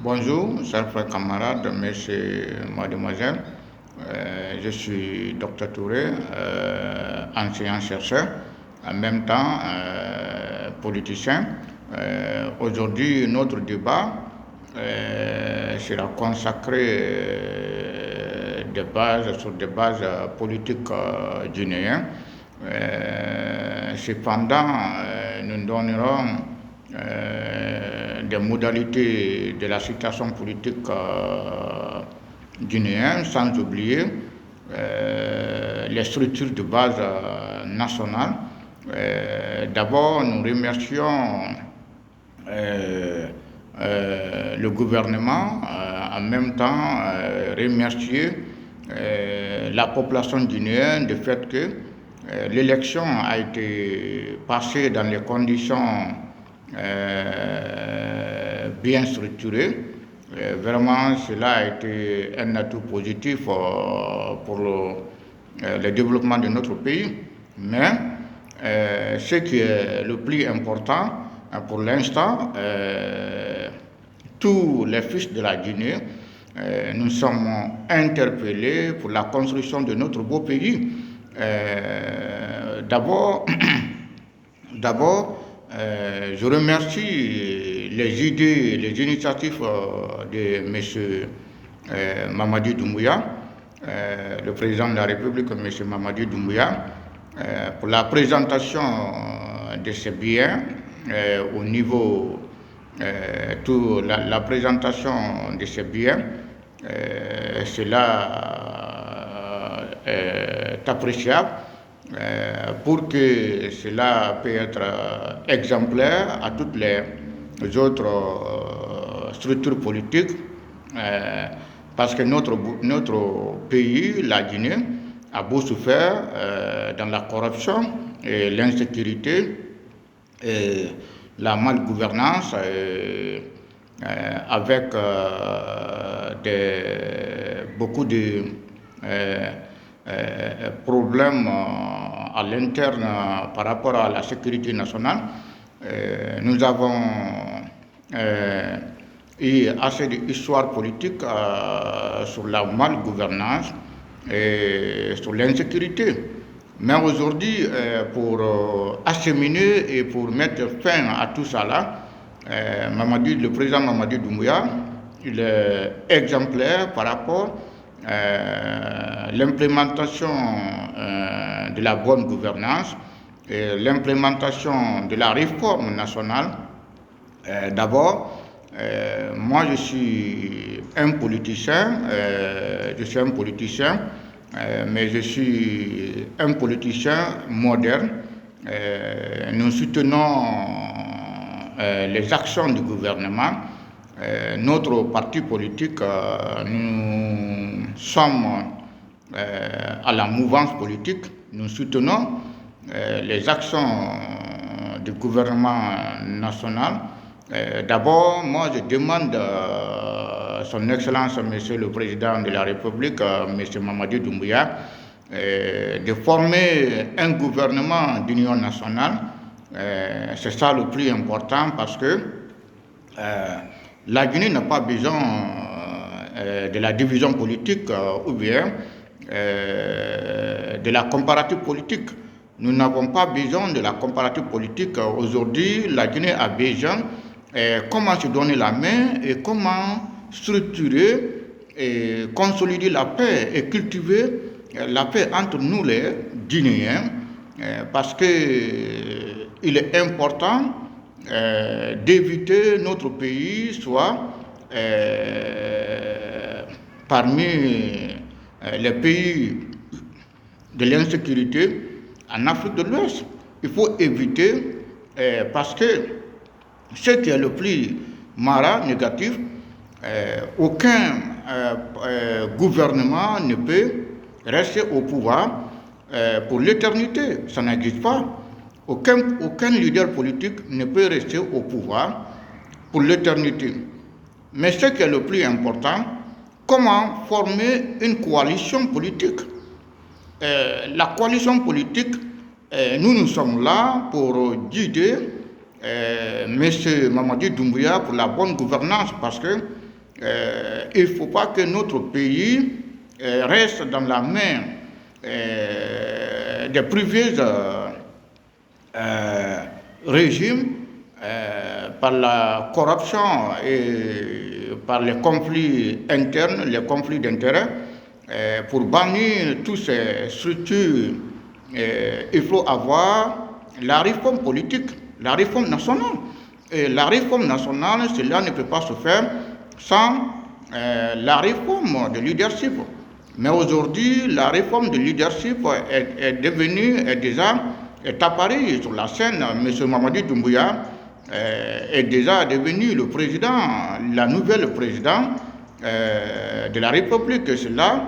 Bonjour, chers frères camarades, messieurs, mademoiselles. Je suis Dr Touré, enseignant-chercheur, en même temps politicien. Aujourd'hui, notre débat sera consacré sur des bases politiques guinéennes. Cependant, nous donnerons des modalités de la situation politique guinéenne, sans oublier les structures de base nationales. D'abord, nous remercions le gouvernement, en même temps remercier la population guinéenne du fait que l'élection a été passée dans les conditions bien structurées. Vraiment, cela a été un atout positif pour le développement de notre pays. Mais ce qui est le plus important pour l'instant, tous les fils de la Guinée, nous sommes interpellés pour la construction de notre beau pays. D'abord, je remercie les idées, les initiatives de M. Mamadi Doumbouya, le président de la République, M. Mamadi Doumbouya, pour la présentation de ces biens au niveau la présentation de ces biens. Cela est appréciable pour que cela puisse être exemplaire à toutes les autres structures politiques, parce que notre pays, la Guinée, a beau souffert dans la corruption et l'insécurité et la malgouvernance, avec beaucoup de problèmes à l'interne par rapport à la sécurité nationale. Nous avons eu assez d'histoires politiques sur la malgouvernance et sur l'insécurité. Mais aujourd'hui, pour acheminer et pour mettre fin à tout ça là, le président Mamadi Doumbouya, il est exemplaire par rapport à l'implémentation de la bonne gouvernance et l'implémentation de la réforme nationale. D'abord, moi je suis un politicien, mais je suis un politicien moderne. Nous soutenons les actions du gouvernement. Notre parti politique, nous sommes à la mouvance politique. Nous soutenons les actions du gouvernement national. D'abord, moi je demande Son Excellence, Monsieur le Président de la République, Monsieur Mamadi Doumbouya, de former un gouvernement d'union nationale. C'est ça le plus important, parce que la Guinée n'a pas besoin de la division politique ou bien de la comparative politique. Nous n'avons pas besoin de la comparative politique. Aujourd'hui, la Guinée a besoin comment se donner la main et comment structurer et consolider la paix et cultiver la paix entre nous les Guinéens, parce que il est important d'éviter notre pays soit parmi les pays de l'insécurité en Afrique de l'Ouest. Il faut éviter, parce que ce qui est le plus marrant, négatif, aucun gouvernement ne peut rester au pouvoir pour l'éternité. Ça n'existe pas. Aucun leader politique ne peut rester au pouvoir pour l'éternité. Mais ce qui est le plus important, comment former une coalition politique. La coalition politique, nous sommes là pour guider M. Mamadi Doumbouya pour la bonne gouvernance, parce que il ne faut pas que notre pays reste dans la main des privés régimes par la corruption et par les conflits internes, les conflits d'intérêts. Pour bannir toutes ces structures, il faut avoir la réforme politique, la réforme nationale. Et la réforme nationale, cela ne peut pas se faire sans la réforme de leadership. Mais aujourd'hui, la réforme de leadership est apparue sur la scène. M. Mamadi Doumbouya est déjà devenu le président, la nouvelle président de la République. Cela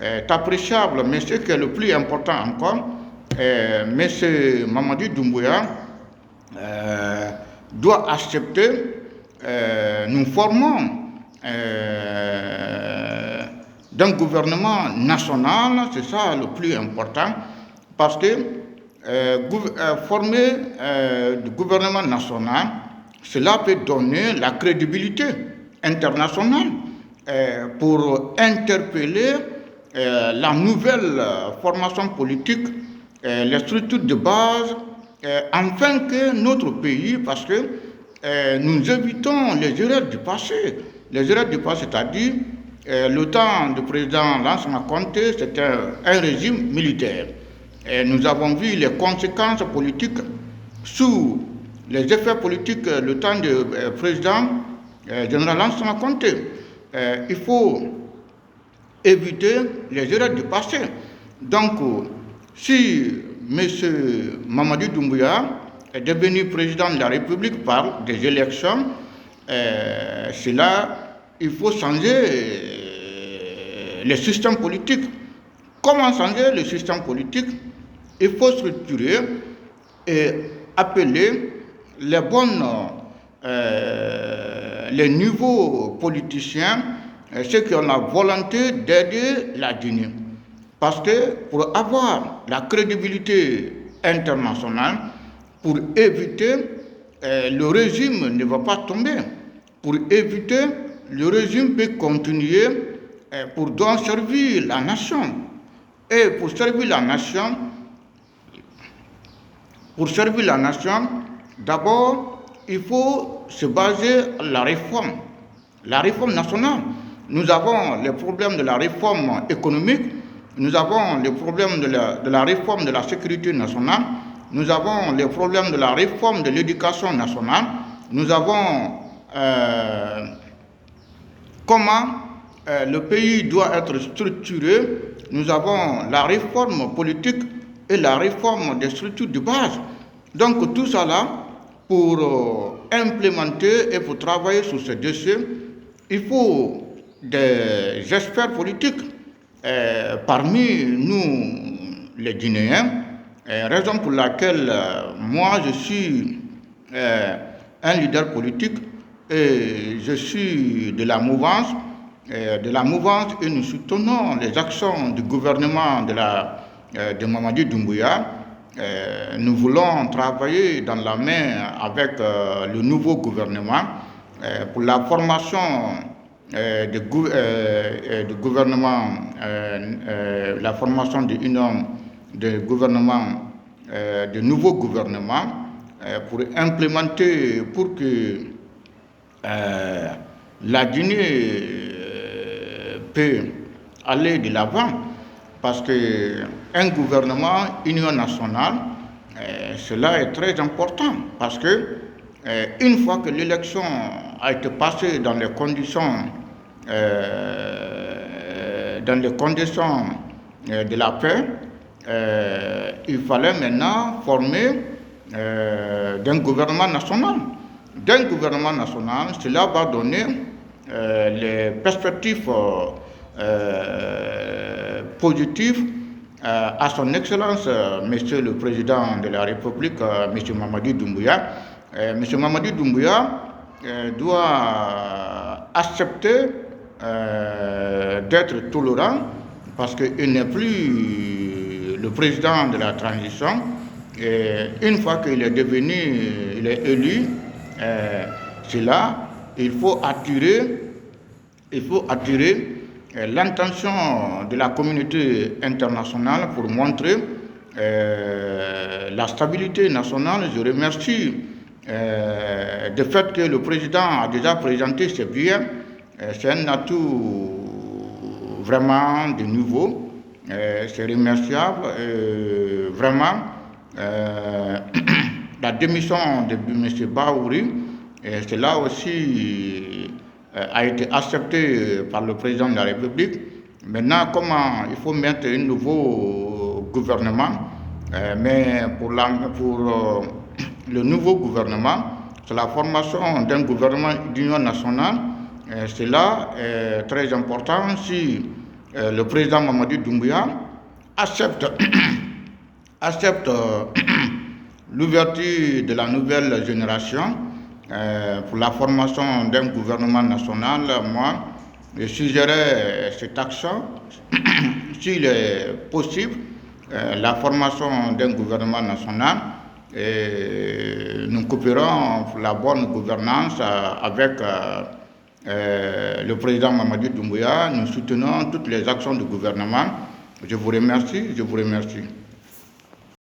est appréciable, mais ce qui est le plus important encore, M. Mamadi Doumbouya doit accepter, nous formons d'un gouvernement national, c'est ça le plus important, parce que former du gouvernement national, cela peut donner la crédibilité internationale pour interpeller la nouvelle formation politique, les structures de base, afin que notre pays, parce que nous évitons les erreurs du passé. Les erreurs du passé, c'est-à-dire le temps du président Lansana Conté, c'était un régime militaire. Et nous avons vu les conséquences politiques sous les effets politiques le temps du président général Lansana Conté. Il faut éviter les erreurs du passé. Donc, si M. Mamadi Doumbouya est devenu président de la République par des élections, il faut changer le système politique. Comment changer le système politique? Il faut structurer et appeler les nouveaux politiciens, ceux qui ont la volonté d'aider la Guinée. Parce que pour avoir la crédibilité internationale, pour éviter le régime ne va pas tomber, pour éviter le régime peut continuer pour donc servir la nation. Et pour servir la nation, d'abord, il faut se baser sur la réforme nationale. Nous avons les problèmes de la réforme économique, nous avons les problèmes de la réforme de la sécurité nationale, nous avons les problèmes de la réforme de l'éducation nationale, nous avons comment le pays doit être structuré, nous avons la réforme politique et la réforme des structures de base. Donc tout ça là, pour implémenter et pour travailler sur ce dossier, il faut des experts politiques parmi nous, les Guinéens, raison pour laquelle moi je suis un leader politique et je suis de la mouvance et nous soutenons les actions du gouvernement de Mamadi Doumbouya. Nous voulons travailler dans la main avec le nouveau gouvernement pour la formation du gouvernement, la formation de nouveau gouvernement pour implémenter, pour que la Guinée peut aller de l'avant, parce qu'un gouvernement union nationale, cela est très important, parce que une fois que l'élection a été passée dans les conditions de la paix, il fallait maintenant former d'un gouvernement national. D'un gouvernement national, cela va donner les perspectives positives à son Excellence, Monsieur le Président de la République, Monsieur Mamadi Doumbouya. Monsieur Mamadi Doumbouya doit accepter d'être tolérant parce qu'il n'est plus le président de la transition. Et une fois qu'il est élu, c'est là il faut attirer il faut attirer l'intention de la communauté internationale pour montrer la stabilité nationale. Je remercie du fait que le président a déjà présenté ses billets. C'est un atout vraiment de nouveau. C'est remerciable. Vraiment, la démission de M. Bahouri, c'est là aussi a été accepté par le président de la République. Maintenant, comment il faut mettre un nouveau gouvernement, mais pour le nouveau gouvernement, c'est la formation d'un gouvernement d'union nationale. C'est là très important si le président Mamadou Doumbouya accepte, accepte l'ouverture de la nouvelle génération pour la formation d'un gouvernement national. Moi, je suggérerais cette action, s'il est possible, la formation d'un gouvernement national. Et nous coopérons pour la bonne gouvernance avec le président Mamadou Doumbouya. Nous soutenons toutes les actions du gouvernement. Je vous remercie.